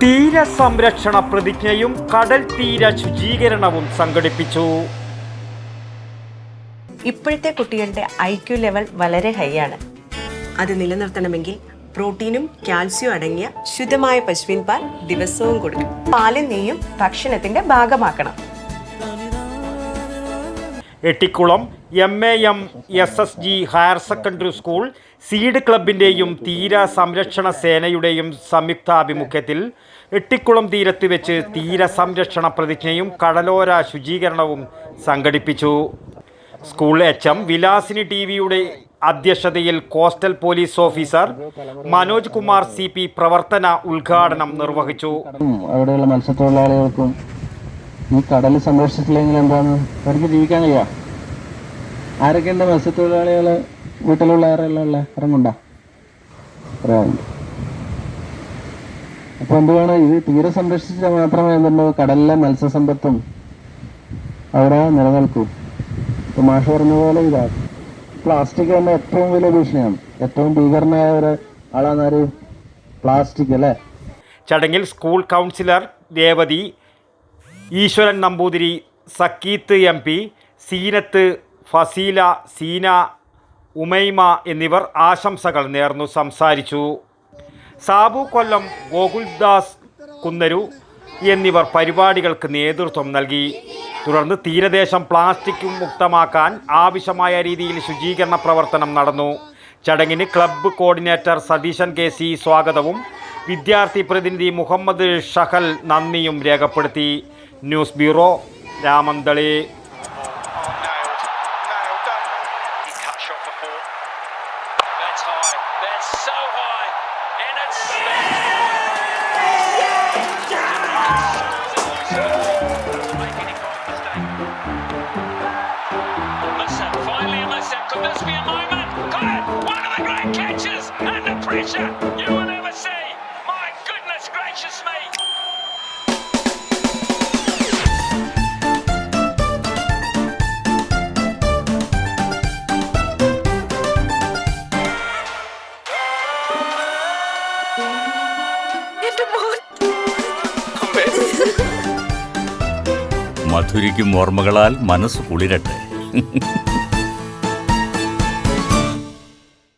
തീരസംരക്ഷണ പ്രതിജ്ഞയും കടൽ തീര ശുചീകരണവും സംഘടിപ്പിച്ചു. ഇപ്പോഴത്തെ കുട്ടികളുടെ IQ ലെവൽ വളരെ ഹൈ ആണ്. അത് നിലനിർത്തണമെങ്കിൽ പ്രോട്ടീനും കാൽസ്യവും അടങ്ങിയ ശുദ്ധമായ പശുവിൻ പാൽ ദിവസവും കൊടുക്കും. പാലും നെയ്യും ഭക്ഷണത്തിന്റെ ഭാഗമാക്കണം. Ettikulam MAM SSG higher secondary school seed ക്ലബിൻ്റെയും തീര സംരക്ഷണ സേനയുടെയും സംയുക്താഭിമുഖ്യത്തിൽ എട്ടിക്കുളം തീരത്ത് വെച്ച് തീര സംരക്ഷണ പ്രതിജ്ഞയും കടലോര ശുചീകരണവും സംഘടിപ്പിച്ചു. സ്കൂൾ HM വിലാസിനി TVയുടെ അധ്യക്ഷതയിൽ coastal police officer Manoj Kumar CP പ്രവർത്തന ഉദ്ഘാടനം നിർവഹിച്ചു. അവിടെയുള്ള മത്സ്യത്തൊഴിലാളികൾക്കും ഈ കടൽ സംരക്ഷിച്ചില്ലെങ്കിൽ എന്താണ് അവർക്ക് ജീവിക്കാൻ കഴിയുക? ആരൊക്കെയുണ്ട് മത്സ്യത്തൊഴിലാളികൾ? വീട്ടിലുള്ള ആരെല്ലാം ഇറങ്ങുണ്ടോ? പറയാറുണ്ട്. അപ്പോൾ എന്തുവേണം, ഇത് തീരെ സംരക്ഷിച്ചാൽ മാത്രമേ എന്തുണ്ടോ കടലിലെ മത്സ്യസമ്പത്തും അവിടെ നിലനിൽക്കൂ. ഇപ്പോൾ മാഷ് പറഞ്ഞ പോലെ ഇതാണ് പ്ലാസ്റ്റിക് തന്നെ ഏറ്റവും വലിയ ഭീഷണിയാണ്. ഏറ്റവും ഭീകരനായ ഒരു ആളാണ് പ്ലാസ്റ്റിക് അല്ലേ. ചടങ്ങിൽ സ്കൂൾ കൗൺസിലർ രേവതി, ഈശ്വരൻ നമ്പൂതിരി, സക്കീത്ത് MP, സീനത്ത്, ഫസീല, സീന, ഉമൈമ എന്നിവർ ആശംസകൾ നേർന്നു സംസാരിച്ചു. സാബു കൊല്ലം, ഗോകുൽദാസ് കുന്നരു എന്നിവർ പരിപാടികൾക്ക് നേതൃത്വം നൽകി. തുടർന്ന് തീരദേശം പ്ലാസ്റ്റിക് മുക്തമാക്കാൻ ആവശ്യമായ രീതിയിൽ ശുചീകരണ പ്രവർത്തനം നടന്നു. ചടങ്ങിന് ക്ലബ്ബ് കോർഡിനേറ്റർ സതീശൻ KC സ്വാഗതവും വിദ്യാർത്ഥി പ്രതിനിധി മുഹമ്മദ് ഷഹൽ നന്ദിയും രേഖപ്പെടുത്തി. News bureau, Ramanthali. Could this be a moment? Got it! One of the great catches! And the pressure you will never see! My goodness gracious me! മധുരിക്കും ഓർമ്മകളാൽ മനസ്സ് കുളിരട്ടെ.